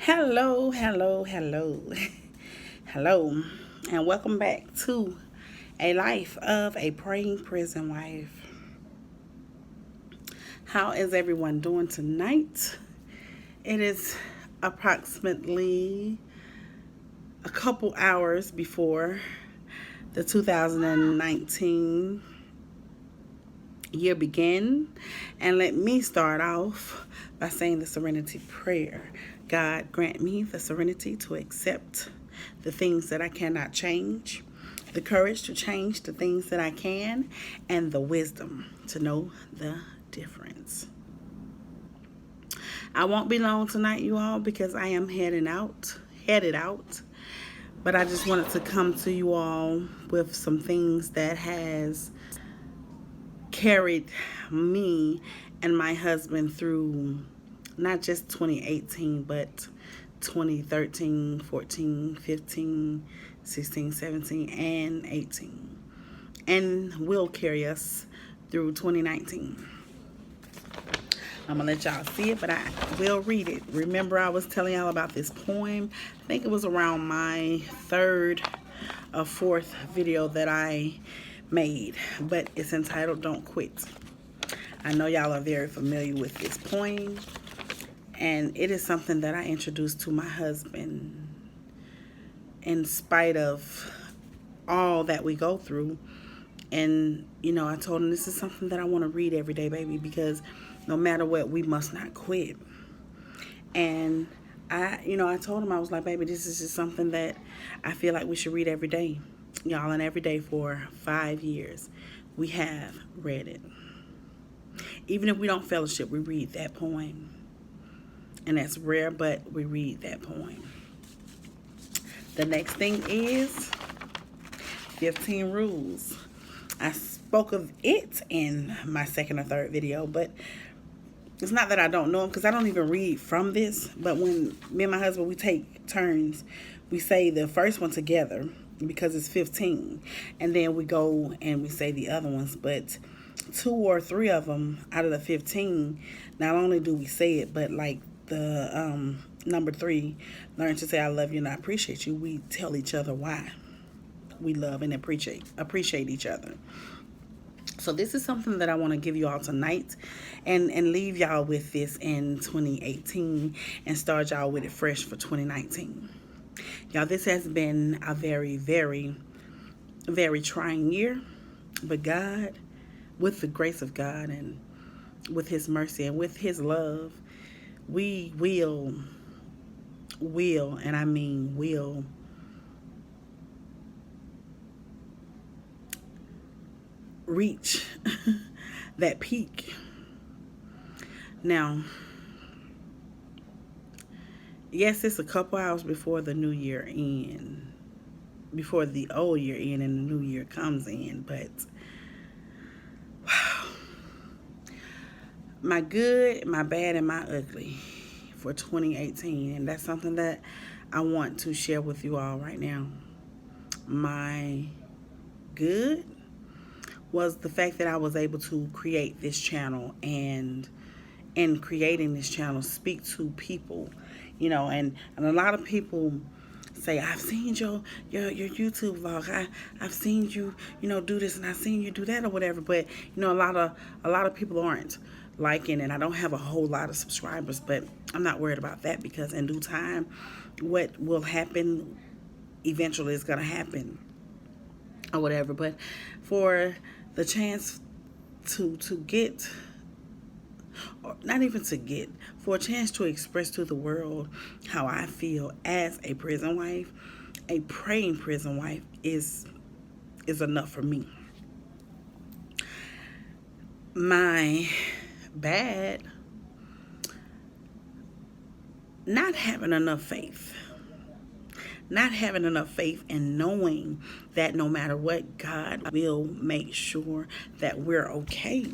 Hello, hello, hello, hello, and welcome back to A Life of a Praying Prison Wife. How is everyone doing tonight? It is approximately a couple hours before the 2019 year begin, and let me start off by saying the serenity prayer. God, grant me the serenity to accept the things that I cannot change, the courage to change the things that I can, and the wisdom to know the difference. I won't be long tonight, you all, because I am headed out. But I just wanted to come to you all with some things that has carried me and my husband through not just 2018, but 2013, 14, 15, 16, 17, and 18. And will carry us through 2019. I'm going to let y'all see it, but I will read it. Remember, I was telling y'all about this poem. I think it was around my third or fourth video that I made, but it's entitled Don't Quit. I know y'all are very familiar with this poem, and it is something that I introduced to my husband in spite of all that we go through. And, I told him this is something that I want to read every day, baby, because no matter what, we must not quit. And I told him, I was like, baby, this is just something that I feel like we should read every day. Y'all, and every day for 5 years, we have read it. Even if we don't fellowship, we read that poem. And that's rare, but we read that poem. The next thing is 15 rules. I spoke of it in my second or third video, but it's not that I don't know them, because I don't even read from this. But when me and my husband, we take turns, we say the first one together because it's 15. And then we go and we say the other ones. But 2 or 3 of them out of the 15, not only do we say it, but like the number 3, learn to say I love you and I appreciate you, we tell each other why we love and appreciate each other. So this is something that I want to give you all tonight, and leave y'all with this in 2018 and start y'all with it fresh for 2019. Y'all, this has been a very, very, very trying year, but God, with the grace of God and with his mercy and with his love, we will, and I mean will, reach that peak. Now, yes, it's a couple hours before the new year end, before the old year end and the new year comes in, but wow, my good, my bad, and my ugly for 2018, and that's something that I want to share with you all right now. My good was the fact that I was able to create this channel, and in creating this channel, speak to people, and a lot of people say, I've seen your YouTube vlog. I've seen you, do this, and I've seen you do that or whatever. But a lot of people aren't liking, and I don't have a whole lot of subscribers, but I'm not worried about that, because in due time, what will happen eventually is gonna happen or whatever. But for the chance to get, or not even to get, for a chance to express to the world how I feel as a prison wife, a praying prison wife, is enough for me. My bad, not having enough faith. Not having enough faith and knowing that no matter what, God will make sure that we're okay.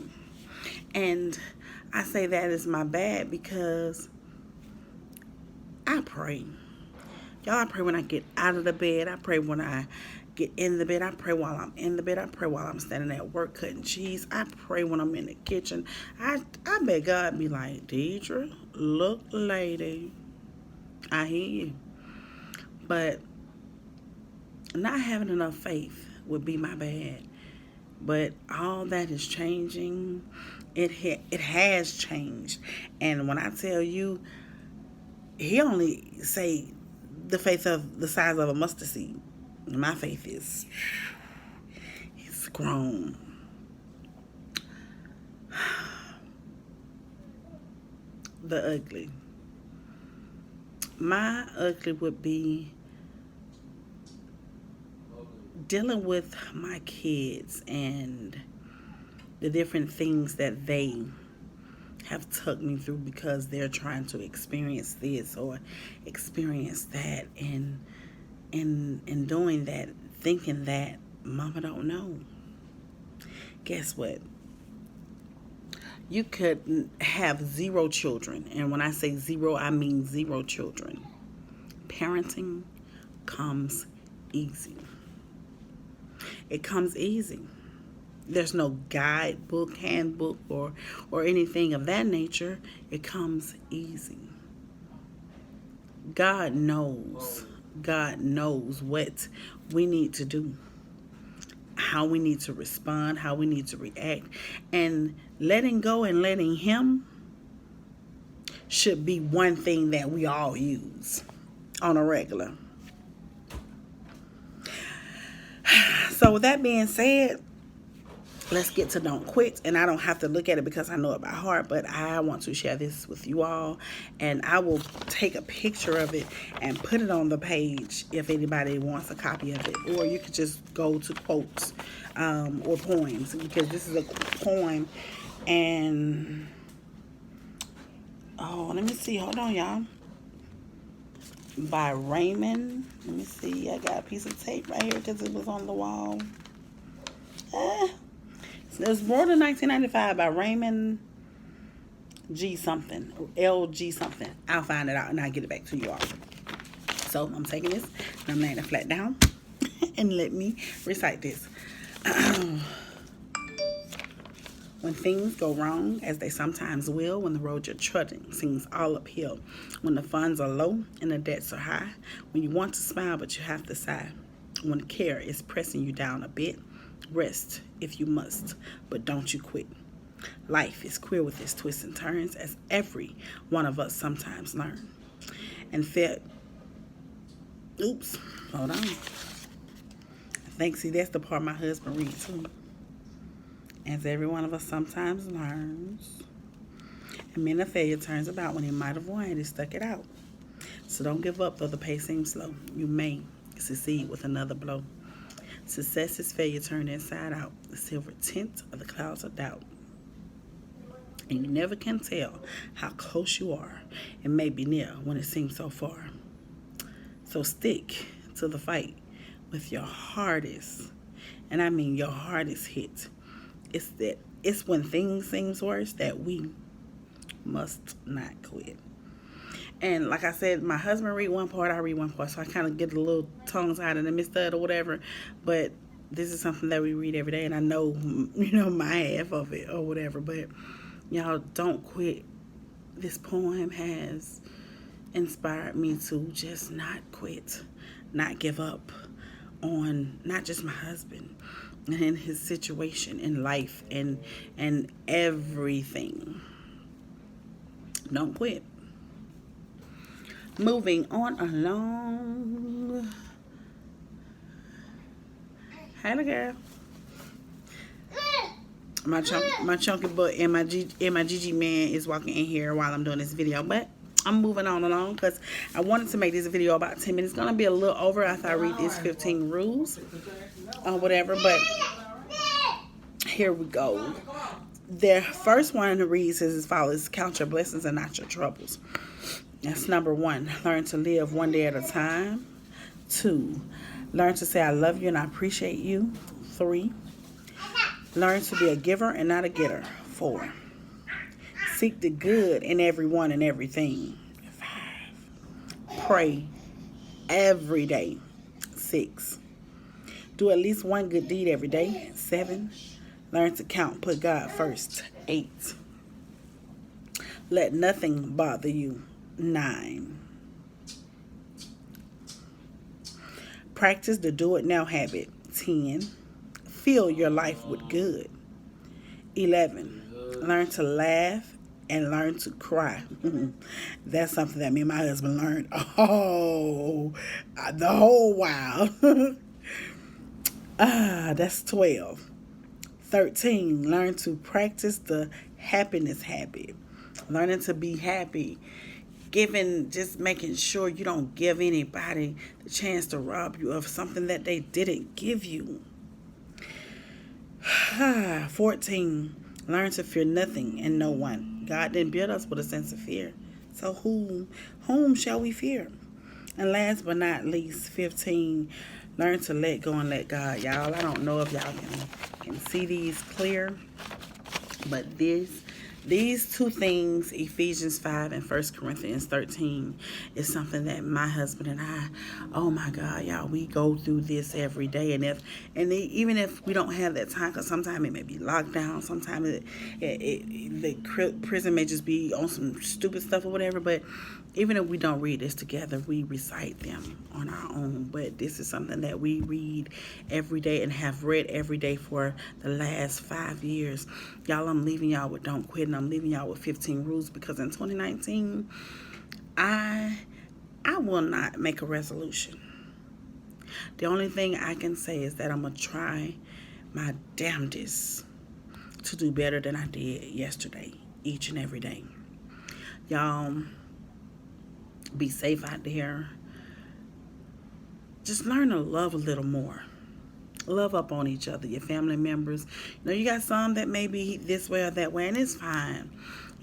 And I say that is my bad because I pray. Y'all, I pray when I get out of the bed. I pray when I get in the bed. I pray while I'm in the bed. I pray while I'm standing at work cutting cheese. I pray when I'm in the kitchen. I bet God be like, Deidre, look, lady, I hear you. But not having enough faith would be my bad. But all that is changing. It has changed. And when I tell you, he only say the faith of the size of a mustard seed. My faith is, it's grown. The ugly. My ugly would be dealing with my kids and the different things that they have took me through because they're trying to experience this or experience that, and in doing that, thinking that mama don't know. Guess what? You could have 0 children, and when I say 0, I mean 0 children. Parenting comes easy. It comes easy. There's no guidebook, handbook, or anything of that nature. It comes easy. God knows. God knows what we need to do, how we need to respond, how we need to react. And letting go and letting Him should be one thing that we all use on a regular. So with that being said, let's get to Don't Quit. And I don't have to look at it because I know it by heart, but I want to share this with you all. And I will take a picture of it and put it on the page if anybody wants a copy of it. Or you could just go to quotes or poems, because this is a poem. And, oh, let me see. Hold on, y'all. By Raymond. Let me see. I got a piece of tape right here because it was on the wall. It was born in 1995 by Raymond G something, LG something. I'll find it out and I'll get it back to you all. So I'm taking this and I'm laying it flat down and let me recite this. When things go wrong, as they sometimes will, when the road you're trudging seems all uphill, when the funds are low and the debts are high, when you want to smile but you have to sigh, when care is pressing you down a bit, rest if you must, but don't you quit. Life is queer with its twists and turns, as every one of us sometimes learn. And oops, hold on. I think, see, that's the part my husband reads too. As every one of us sometimes learns, and many a failure turns about when he might have won, he stuck it out. So don't give up though the pace seems slow. You may succeed with another blow. Success is failure turned inside out, the silver tint of the clouds of doubt. And you never can tell how close you are. It may be near when it seems so far. So stick to the fight with your hardest, and I mean your hardest hit. It's when things seems worse that we must not quit. And like I said, my husband read one part, I read one part, so I kind of get a little tongue tied in the midst of it or whatever. But this is something that we read every day, and I know, my half of it or whatever. But y'all, don't quit. This poem has inspired me to just not quit, not give up on not just my husband and in his situation in life and everything. Don't quit. Moving on along. Hey, girl. My chunky butt and my Gigi man is walking in here while I'm doing this video, but I'm moving on along because I wanted to make this video about 10 minutes. It's gonna be a little over after I read these 15 rules or whatever, but here we go. The first one reads as follows: count your blessings and not your troubles. That's number 1. Learn to live one day at a time. 2. Learn to say I love you and I appreciate you. 3. Learn to be a giver and not a getter. 4. Seek the good in everyone and everything. 5. Pray every day. 6. Do at least one good deed every day. 7. Learn to count. Put God first. 8. Let nothing bother you. 9. Practice the do it now habit. 10. Fill your life with good. 11. Learn to laugh and learn to cry. That's something that me and my husband learned. Oh, the whole while. That's 12. 13. Learn to practice the happiness habit. Learning to be happy. Just making sure you don't give anybody the chance to rob you of something that they didn't give you. 14. Learn to fear nothing and no one. God didn't build us with a sense of fear. So whom shall we fear? And last but not least, 15. Learn to let go and let God. Y'all, I don't know if y'all can see these clear, but these two things, Ephesians 5 and 1 Corinthians 13, is something that my husband and I, oh my God, y'all, we go through this every day. Even if we don't have that time, because sometimes it may be locked down, sometimes the prison may just be on some stupid stuff or whatever, but even if we don't read this together, we recite them on our own. But this is something that we read every day and have read every day for the last 5 years. Y'all, I'm leaving y'all with Don't Quit, and I'm leaving y'all with 15 rules, because in 2019, I will not make a resolution. The only thing I can say is that I'm going to try my damnedest to do better than I did yesterday, each and every day. Y'all, be safe out there. Just learn to love a little more. Love up on each other, your family members. You got some that may be this way or that way, and it's fine.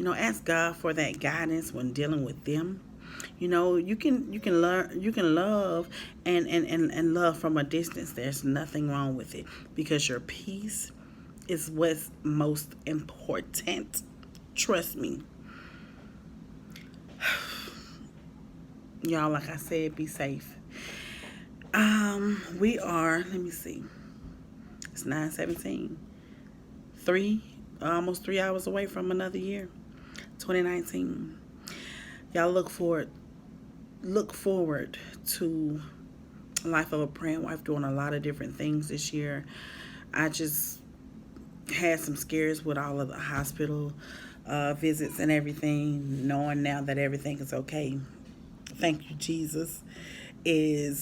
Ask God for that guidance when dealing with them. You can love and love from a distance. There's nothing wrong with it, because your peace is what's most important. Trust me. Y'all, like I said, be safe. We are, let me see. It's 9:17. Almost 3 hours away from another year. 2019. Y'all look forward to Life of a Praying Wife doing a lot of different things this year. I just had some scares with all of the hospital visits and everything, knowing now that everything is okay. Thank you, Jesus. I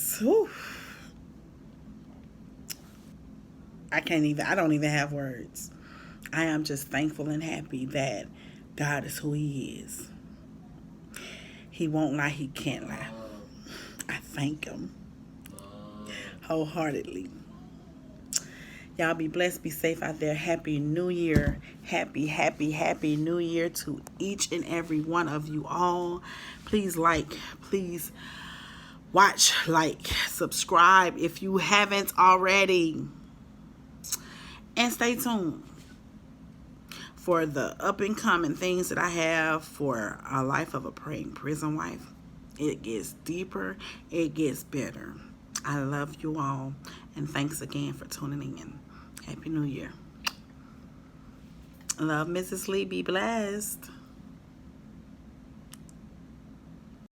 don't even have words. I am just thankful and happy that God is who He is. He won't lie, He can't lie. I thank Him wholeheartedly. Y'all be blessed, be safe out there. Happy New Year. Happy, happy, happy New Year to each and every one of you all. Please please watch, subscribe if you haven't already. And stay tuned for the up and coming things that I have for a Life of a Praying Prison Wife. It gets deeper. It gets better. I love you all. And thanks again for tuning in. Happy New Year. Love, Mrs. Lee. Be blessed.